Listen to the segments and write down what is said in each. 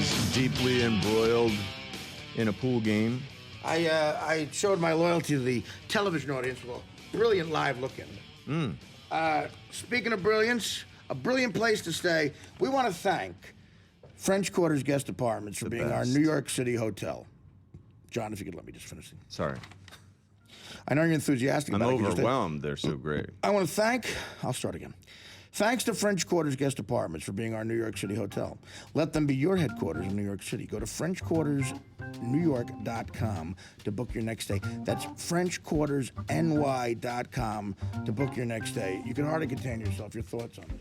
always deeply embroiled in a pool game? I showed my loyalty to the television audience with a brilliant live look in. Speaking of brilliance, a brilliant place to stay. We want to thank French Quarter's Guest Apartments for being our New York City hotel. John, if you could let me just finish. Sorry. I know you're enthusiastic I'm about it. overwhelmed. They're so great. I want to thank, I'll start again. Thanks to French Quarter's Guest Apartments for being our New York City hotel. Let them be your headquarters in New York City. Go to FrenchQuartersNewYork.com to book your next stay. That's FrenchQuartersNY.com to book your next stay. You can hardly contain yourself. Your thoughts on it?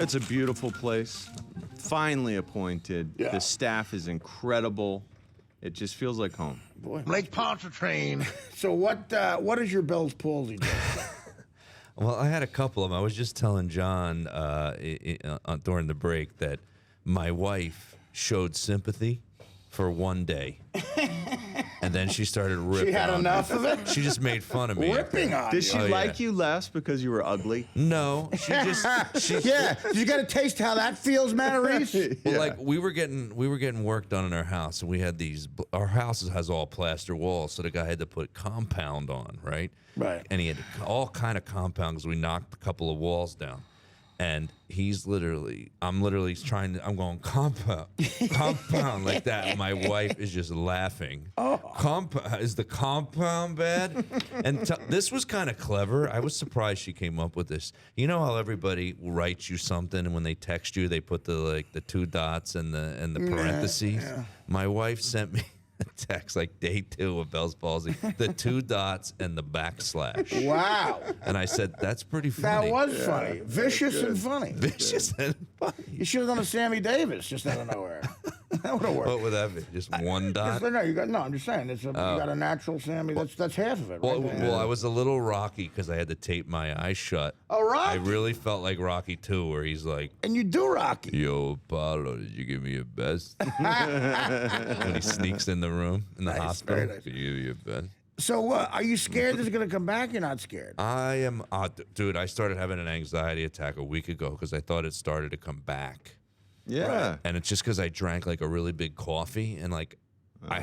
It's a beautiful place. Finally appointed. Yeah. The staff is incredible. It just feels like home. Boy. Lake Pontchartrain. So what is your Bell's palsy, Joe? Well, I had a couple of them. I was just telling John during the break that my wife showed sympathy for one day. And then she started ripping. She had on enough me. of it? She just made fun of me. Ripping on Did you. she Oh, like yeah. you less because you were ugly? No, she just Yeah, you got to taste how that feels, Matarese. Well, like we were getting work done in our house, and we had our house has all plaster walls, so the guy had to put compound on, right? Right. And he had all kind of compound because we knocked a couple of walls down, and I'm literally I'm going compound like that. And my wife is just laughing. Oh, is the compound bad? And this was kind of clever. I was surprised she came up with this. You know how everybody writes you something, and when they text you, they put the two dots and the parentheses. Yeah. My wife sent me a text like day 2 of Bell's palsy, the 2 dots and the backslash. Wow. And I said, that's pretty funny. That was funny. Vicious and funny. Vicious and funny. You should have done a Sammy Davis just out of nowhere. That would have worked. What would that be? Just one dot? No, I'm just saying. You got a natural Sammy. That's half of it, right? Well, I was a little Rocky because I had to tape my eyes shut. Oh, Rocky? I really felt like Rocky 2, where he's like, And you do Rocky. yo, Paulo, did you give me your best? When he sneaks in the room, in the hospital. very nice. Did you give me your best? So, are you scared this is going to come back? You're not scared? I am, dude, I started having an anxiety attack a week ago because I thought it started to come back. Yeah. And it's just because I drank like a really big coffee, and like I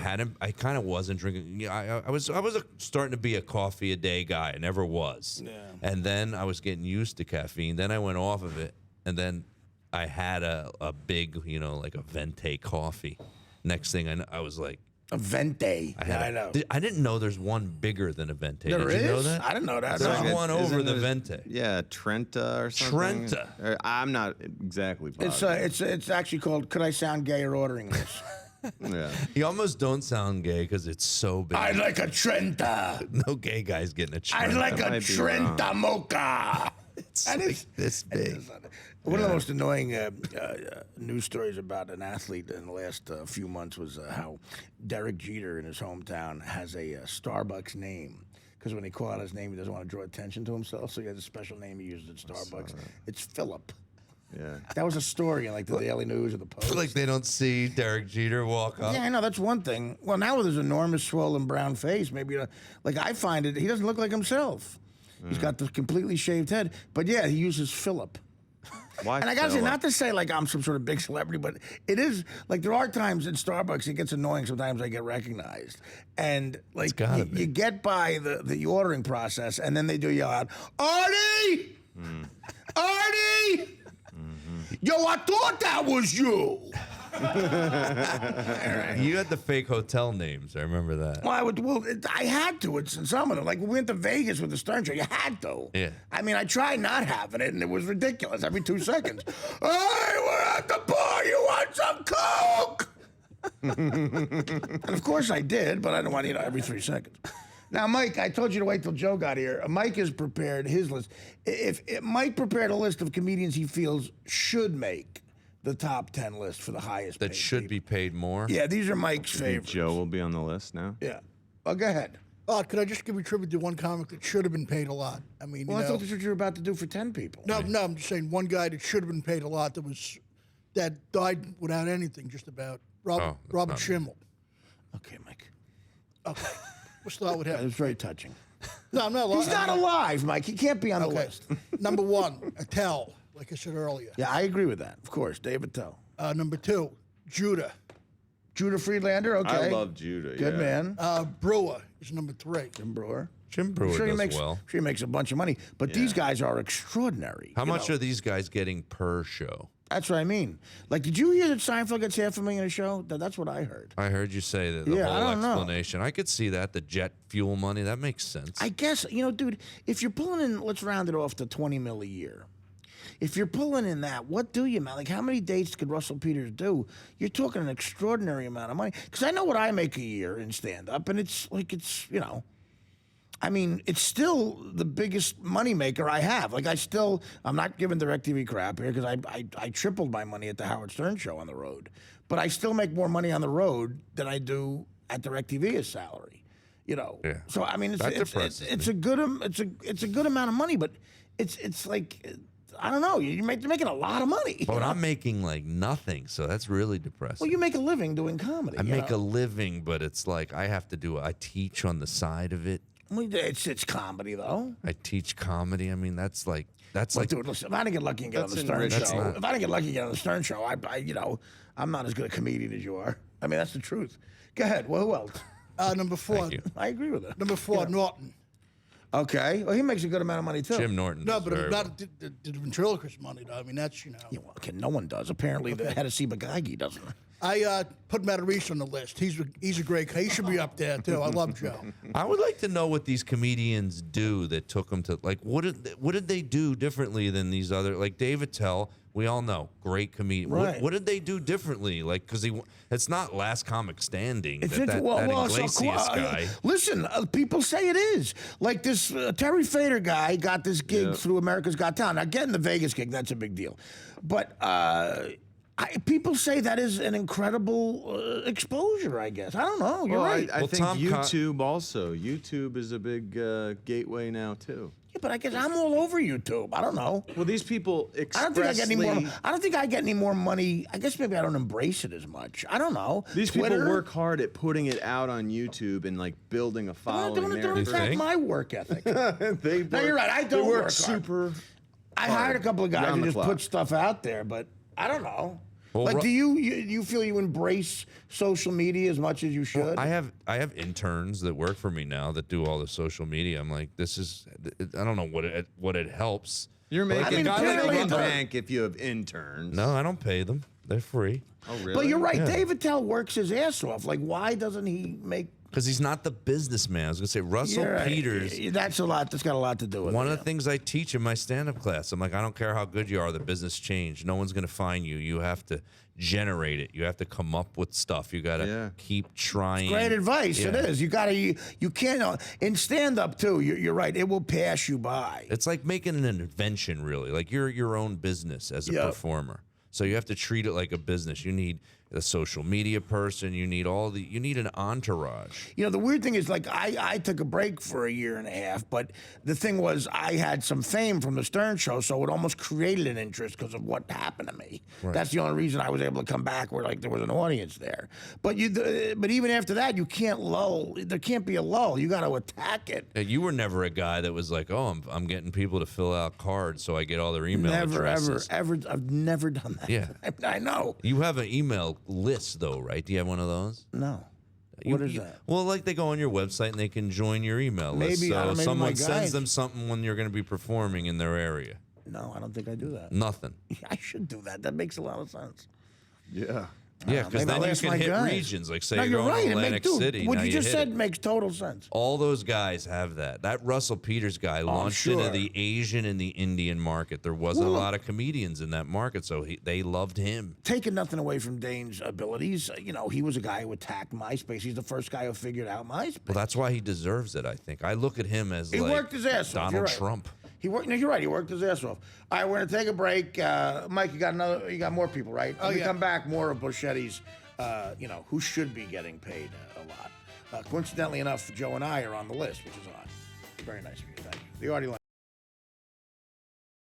kind of wasn't drinking. Yeah, I was starting to be a coffee a day guy. I never was. Yeah. And then I was getting used to caffeine. Then I went off of it, and then I had a big, like a Venti coffee. Next thing I was like, A Venti. I know. I didn't know there's one bigger than a Venti. There Did you know is? that? I didn't know that. There's No. one over the Isn't Venti. Yeah, Trenta or something. Trenta. I'm not exactly positive. It's actually called Could I Sound Gay or Ordering This? Yeah. You almost don't sound gay because it's so big. I'd like a Trenta. No gay guy's getting a Trenta. I'd like a might be wrong. Trenta mocha. It's That like is- this big. One of the most annoying news stories about an athlete in the last few months was how Derek Jeter in his hometown has a Starbucks name. Because when they call out his name, he doesn't want to draw attention to himself, so he has a special name he uses at Starbucks. It's Philip. Yeah. That was a story in like the Daily News or the Post. Like they don't see Derek Jeter walk up. Yeah, I know, that's one thing. Well, now with his enormous swollen brown face, maybe, like I find it, he doesn't look like himself. He's got the completely shaved head. But yeah, he uses Philip. Why? And I gotta say, Philip? not to say like I'm some sort of big celebrity, but it is like there are times in Starbucks it gets annoying. Sometimes I get recognized, and like gotta be. you get by the ordering process, and then they do yell out, "Artie, Artie, yo, I thought that was you." You had the fake hotel names. I remember that. Well, I had to. It's in some of them. Like we went to Vegas with the Stern Show. You had to. Yeah. I mean, I tried not having it, and it was ridiculous. Every 2 seconds. Hey, we're at the bar. You want some Coke? And of course I did, but I don't want every 3 seconds. Now, Mike, I told you to wait till Joe got here. Mike has prepared his list. If Mike prepared a list of comedians he feels should make the top 10 list for the highest That paid should people. be paid more. Yeah, these are Mike's Think favorites. Joe will be on the list now. Yeah. Oh, go ahead. Could I just give a tribute to one comic that should have been paid a lot? I mean, Well, I thought that's what you were about to do for 10 people. No, I'm just saying one guy that should have been paid a lot that died without anything, just about. that's Robert not me. Schimmel. Okay, Mike. Okay. We'll start with It him. was very touching. No, I'm not. He's not alive, Mike. He can't be on the Okay. list. Number 1, Attell, like I said earlier. Yeah, I agree with that. Of course, David Tell. Number 2, Judah. Judah Friedlander. Okay. I love Judah. Good yeah. man. Brewer is number 3. Jim Brewer. Jim Brewer Sure, he does makes well. sure he makes a bunch of money, but these guys are extraordinary. How you much know? are these guys getting per show? That's what I mean. Like, did you hear that Seinfeld gets $500,000 a show? That's what I heard. I heard you say that the Yeah, I whole don't know. explanation. I could see that, the jet fuel money. That makes sense. I guess, dude, if you're pulling in, let's round it off to 20 mil a year. If you're pulling in that, what do you, man? Like, how many dates could Russell Peters do? You're talking an extraordinary amount of money. Because I know what I make a year in stand-up, and it's like, I mean, it's still the biggest moneymaker I have. Like, I'm not giving DirecTV crap here because I tripled my money at the Howard Stern show on the road. But I still make more money on the road than I do at DirecTV as salary. Yeah. So I mean, That it's depresses a good amount of money, but it's like I don't know. You're making a lot of money. But I'm making like nothing, so that's really depressing. Well, you make a living doing comedy. I make a living, but it's like I have to I teach on the side of it. Well, it's comedy though. I teach comedy. I mean, that's like Dude, listen, if I didn't get lucky and get on the That's Stern enriching. show, if I didn't get lucky and get on the Stern show, I'm not as good a comedian as you are. I mean, that's the truth. Go ahead. Well, who else? Number 4. Thank you. I agree with it. Number 4, Norton. Okay. Well, he makes a good amount of money too. Jim Norton. No, does but very not the ventriloquist money, though. I mean, that's, Yeah, well, okay, no one does. Apparently, the head of Sibagagi doesn't. I put Matarese on the list. He's a great guy. He should be up there, too. I love Joe. I would like to know what these comedians do that took them to like what did they do differently than these other like Dave Attell? We all know great comedian. Right. What did they do differently? Like because it's not Last Comic Standing. It's That Iglesias guy. Listen, people say it is. Like this Terry Fader guy got this gig through America's Got Talent. Now, getting the Vegas gig, that's a big deal. But people say that is an incredible exposure, I guess. I don't know. You're Well, right. I Well, think Tom YouTube also. YouTube is a big gateway now too. Yeah, but I guess I'm all over YouTube. I don't know. Well, these people I expressly. don't think I get any more. I don't think I get any more money. I guess maybe I don't embrace it as much. I don't know. These Twitter, people work hard at putting it out on YouTube and like building a following Don't there. attack think? my work ethic. They No, you're right. I don't they work work hard. super. I hired a couple of guys Round who the just clock. put stuff out there, but I don't know. Well, Like, Ru- do you feel you embrace social media as much as you should? I have interns that work for me now that do all the social media. I'm like, this is I don't know what it helps. You're But I making mean, guys apparently in it the does. bank if you have interns. No, I don't pay them. They're free. Oh, really? But you're right. Yeah. Dave Attell works his ass off. Like, why doesn't he make? Because he's not the businessman. I was gonna say Russell You're right. Peters. That's a lot. That's got a lot to do with One it. of the things I teach in my stand-up class, I'm like, I don't care how good you are, the business change. No one's gonna find you. You have to generate it. You have to come up with stuff. You gotta Yeah. keep trying. Great advice. It Yeah. is. You gotta. You can't. In stand up too. You're right. It will pass you by. It's like making an invention, really. Like you're your own business as a Yeah. performer. So you have to treat it like a business. You need a social media person. You need an entourage. The weird thing is, like, I took a break for a year and a half, but the thing was, I had some fame from the Stern Show, so it almost created an interest because of what happened to me. That's the only reason I was able to come back, where like there was an audience there. But but even after that, you can't lull. There can't be a lull. You got to attack it. You were never a guy that was like, oh, I'm getting people to fill out cards so I get all their email Never, addresses. ever. I've never done that. Yeah. I know. You have an email list, though, right? Do you have one of those? No. What is that? Well, like they go on your website and they can join your email list. Maybe, So maybe someone my sends guys- them something when you're going to be performing in their area. No, I don't think I do that. Nothing. I should do that. That makes a lot of sense. Yeah. Yeah, because maybe then I'll you ask can my hit guys. regions. Like say No, you're you're going right. to It Atlantic dude, City. what now you just hit said it. makes total sense. All those guys have that. That Russell Peters guy launched into sure. the Asian and the Indian market. There wasn't a lot of comedians in that market, so they loved him. Taking nothing away from Dane's abilities, he was a guy who attacked MySpace. He's the first guy who figured out MySpace. Well, that's why he deserves it, I think. I look at him as He like worked his ass off. Donald You're right. Trump. He worked. No, you're right. He worked his ass off. All right, we're gonna take a break. Mike, you got more people, right? When we yeah. come back, more of Buscetti's. Who should be getting paid a lot. Coincidentally enough, Joe and I are on the list, which is odd. Very nice of you. Thank you. The Artie Lange